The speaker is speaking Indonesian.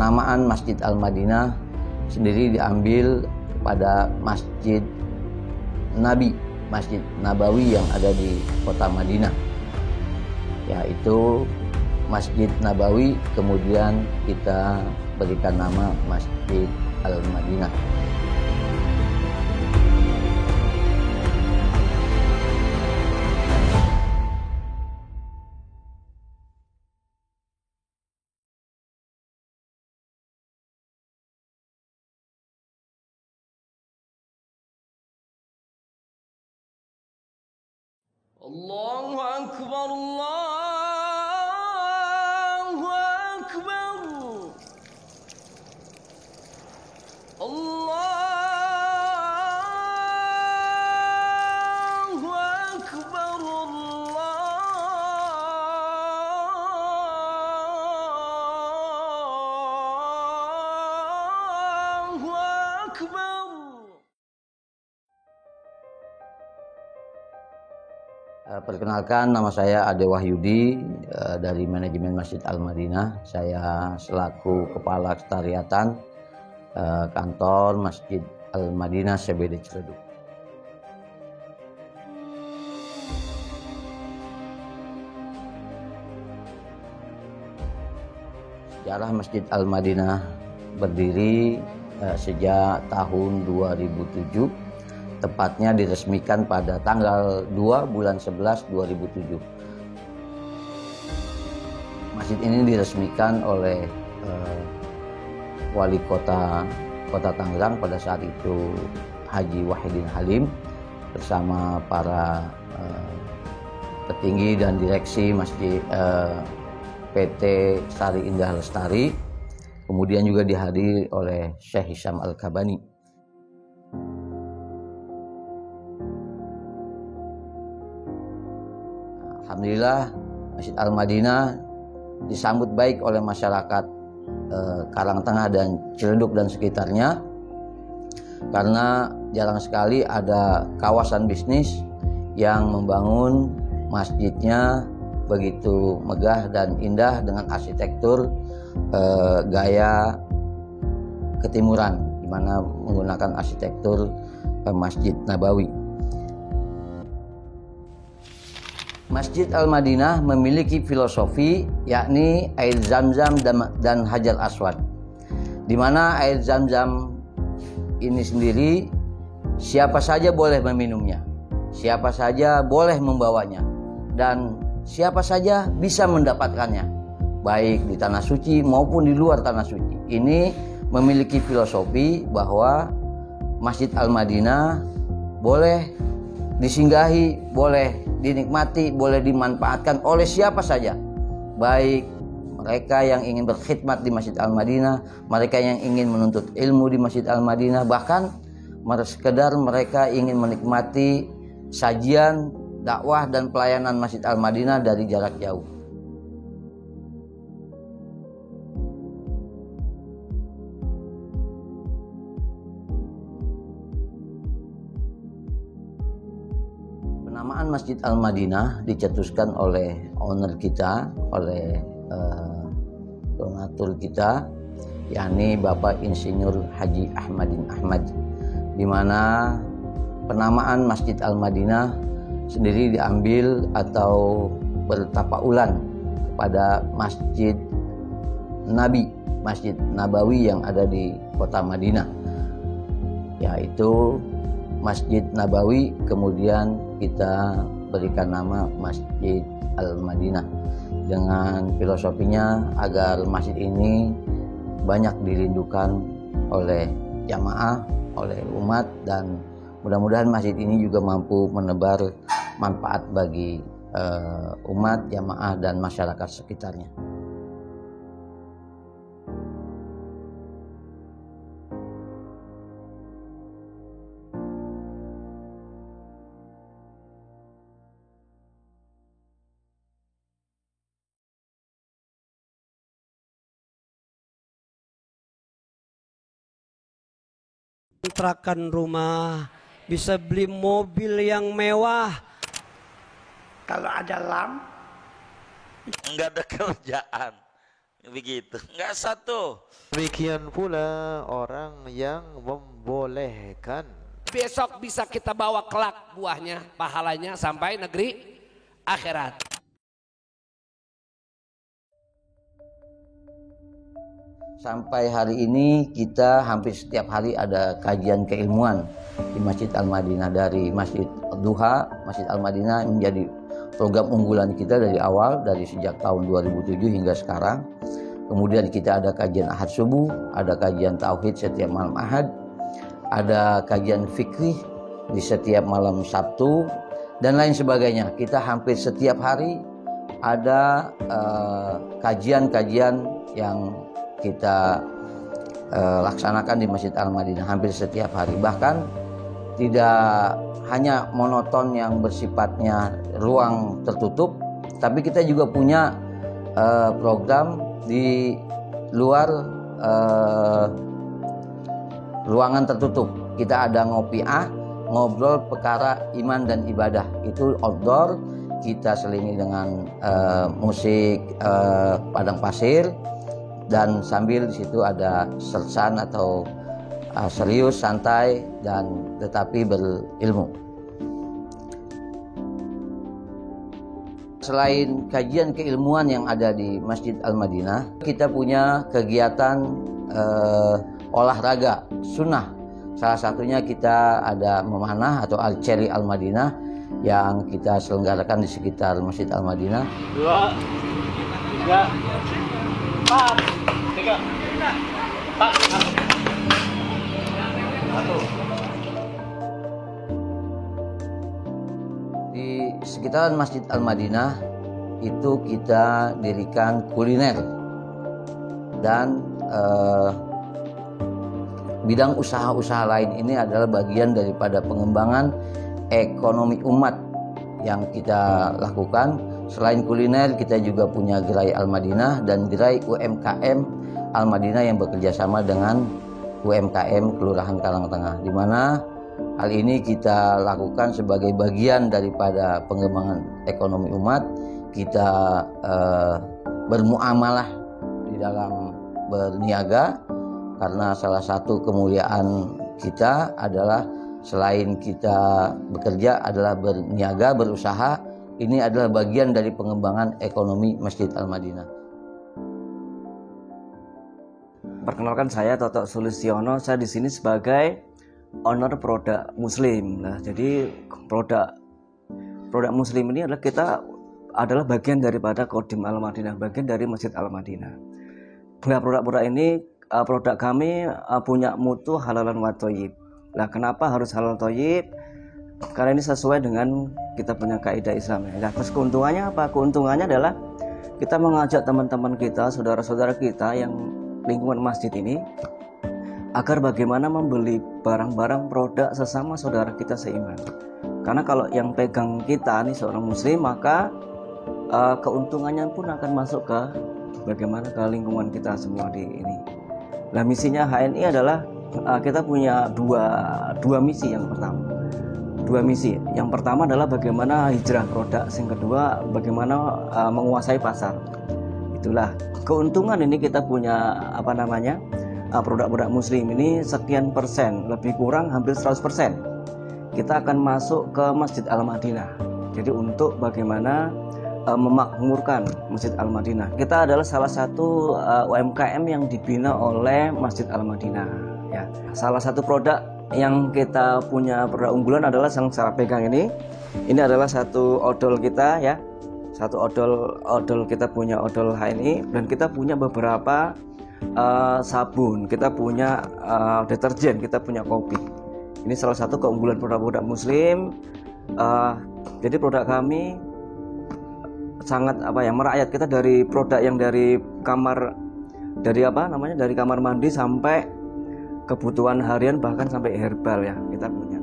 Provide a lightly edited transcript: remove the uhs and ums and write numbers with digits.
Penamaan Masjid Al-Madinah sendiri diambil pada Masjid Nabi, Masjid Nabawi yang ada di kota Madinah, yaitu Masjid Nabawi, kemudian kita berikan nama Masjid Al-Madinah. Allahu Akbar, Allahu Akbar, Allahu Akbar, Allahu Akbar. Perkenalkan, nama saya Ade Wahyudi dari manajemen Masjid Al-Madinah. Saya selaku Kepala Sekretariatan kantor Masjid Al-Madinah CBD Ciledug. Sejarah Masjid Al-Madinah berdiri sejak tahun 2007. Tepatnya diresmikan pada tanggal 2 bulan 11 2007. Masjid ini diresmikan oleh Wali Kota Tangerang pada saat itu, Haji Wahidin Halim, bersama para petinggi dan direksi Masjid PT Sari Indah Lestari. Kemudian juga dihadiri oleh Syekh Hisham Al-Kabani. Alhamdulillah, Masjid Al-Madinah disambut baik oleh masyarakat Karangtengah dan Ciledug dan sekitarnya, karena jarang sekali ada kawasan bisnis yang membangun masjidnya begitu megah dan indah dengan arsitektur gaya ketimuran, di mana menggunakan arsitektur Masjid Nabawi. Masjid Al-Madinah memiliki filosofi, yakni air Zam-Zam dan Hajar Aswad, di mana air Zam-Zam ini sendiri siapa saja boleh meminumnya, siapa saja boleh membawanya, dan siapa saja bisa mendapatkannya, baik di tanah suci maupun di luar tanah suci. Ini memiliki filosofi bahwa Masjid Al-Madinah boleh disinggahi, boleh dinikmati, boleh dimanfaatkan oleh siapa saja, baik mereka yang ingin berkhidmat di Masjid Al-Madinah, mereka yang ingin menuntut ilmu di Masjid Al-Madinah, bahkan sekedar mereka ingin menikmati sajian, dakwah dan pelayanan Masjid Al-Madinah dari jarak jauh. Penamaan Masjid Al-Madinah dicetuskan oleh owner kita, oleh donatur kita, yakni Bapak Insinyur Haji Ahmadin Ahmad, di mana penamaan Masjid Al-Madinah sendiri diambil atau bertapaulan kepada Masjid Nabi, Masjid Nabawi yang ada di kota Madinah, yaitu Masjid Nabawi, kemudian kita berikan nama Masjid Al-Madinah dengan filosofinya agar masjid ini banyak dirindukan oleh jamaah, oleh umat, dan mudah-mudahan masjid ini juga mampu menebar manfaat bagi umat, jamaah dan masyarakat sekitarnya. Kontrakan rumah, bisa beli mobil yang mewah. Kalau ada lam, nggak ada kerjaan, Begitu, nggak satu. Demikian pula orang yang membolehkan. Besok bisa kita bawa kelak buahnya, pahalanya sampai negeri akhirat. Sampai hari ini kita hampir setiap hari ada kajian keilmuan di Masjid Al-Madinah. Dari Masjid Duha, Masjid Al-Madinah menjadi program unggulan kita dari awal, dari sejak tahun 2007 hingga sekarang. Kemudian kita ada kajian Ahad subuh, ada kajian tauhid setiap malam Ahad, ada kajian fikih di setiap malam Sabtu, dan lain sebagainya. Kita hampir setiap hari ada kajian-kajian yang kita laksanakan di Masjid Al-Madinah hampir setiap hari. Bahkan tidak hanya monoton yang bersifatnya ruang tertutup, tapi kita juga punya program di luar ruangan tertutup. Kita ada ngopiah, ngobrol perkara iman dan ibadah. Itu outdoor, kita selingi dengan musik padang pasir, dan sambil di situ ada sersan atau serius, santai, dan tetapi berilmu. Selain kajian keilmuan yang ada di Masjid Al-Madinah, kita punya kegiatan olahraga sunnah. Salah satunya kita ada memanah atau al-ceri Al-Madinah yang kita selenggarakan di sekitar Masjid Al-Madinah. 2, 3, 4, 3, 4, 1. Di sekitaran Masjid Al-Madinah itu kita dirikan kuliner dan bidang usaha-usaha lain. Ini adalah bagian daripada pengembangan ekonomi umat yang kita lakukan. Selain kuliner, kita juga punya gerai Al-Madinah dan gerai UMKM Al-Madinah yang bekerja sama dengan UMKM Kelurahan Karangtengah, di mana hal ini kita lakukan sebagai bagian daripada pengembangan ekonomi umat. Kita bermuamalah di dalam berniaga, karena salah satu kemuliaan kita adalah selain kita bekerja adalah berniaga, berusaha. Ini adalah bagian dari pengembangan ekonomi Masjid Al-Madinah. Perkenalkan, saya Toto Sulistiono. Saya di sini sebagai owner produk Muslim. Nah, jadi produk Muslim ini adalah bagian daripada Kodim Al-Madinah, bagian dari Masjid Al-Madinah. Nah, produk-produk ini, produk kami punya mutu halalan wa thayyib. Nah, kenapa harus halal thayyib? Karena ini sesuai dengan kita punya kaidah Islam. Nah, terus keuntungannya apa? Keuntungannya adalah kita mengajak teman-teman kita, saudara-saudara kita yang lingkungan masjid ini, agar bagaimana membeli barang-barang produk sesama saudara kita seiman. Karena kalau yang pegang kita nih seorang muslim, maka keuntungannya pun akan masuk ke bagaimana ke lingkungan kita semua di ini. Nah, misinya HNI adalah kita punya dua misi. Yang pertama adalah bagaimana hijrah produk, yang kedua bagaimana menguasai pasar. Itulah keuntungan ini. Kita punya produk-produk muslim ini sekian persen, lebih kurang hampir 100%. Kita akan masuk ke Masjid Al-Madinah. Jadi untuk bagaimana memakmurkan Masjid Al-Madinah. Kita adalah salah satu UMKM yang dibina oleh Masjid Al-Madinah. Ya. Salah satu produk yang kita punya produk unggulan adalah yang saya pegang ini. Ini adalah satu odol kita, ya. Satu odol kita punya odol HNI, dan kita punya beberapa sabun, kita punya deterjen, kita punya kopi. Ini salah satu keunggulan produk-produk muslim. Jadi produk kami sangat merakyat. Kita dari produk yang dari kamar mandi sampai kebutuhan harian, bahkan sampai herbal, ya, kita punya.